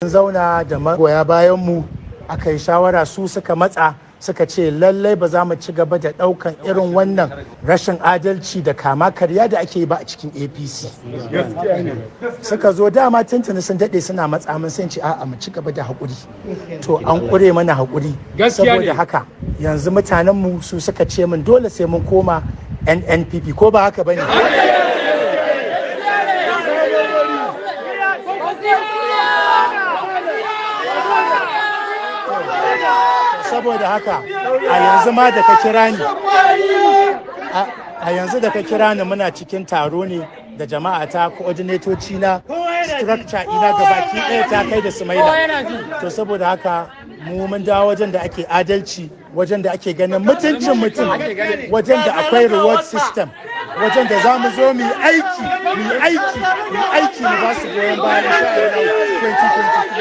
Mun zauna da magoya bayan mu aka yi shawara, su suka matsa suka ce lallai ba za mu ci gaba da ɗaukan irin wannan rashin adalci da kama karya da ake yi ba a cikin APC. Suka zo dama tuntuni sun daɗe suna matsa mun sun ce a'a mu ci gaba da haƙuri. To an ƙure mana haƙuri. Saboda haka yanzu mutanenmu su suka ce min dole sai mun koma NNPP, ko ba haka bane? Saboda haka a yanzu ma da ka kira ni muna cikin taro ne da jama'a ta coordinatoci na structure ina gabaki ɗaya ta kai da Sumaila. To saboda haka mu mun dawo wajen da ake adalci, wajen da ake ganin mutuncin mutum, wajen da akwai reward system, wajen da za mu zo mu yi aiki mu ba su goyon bayan 2023.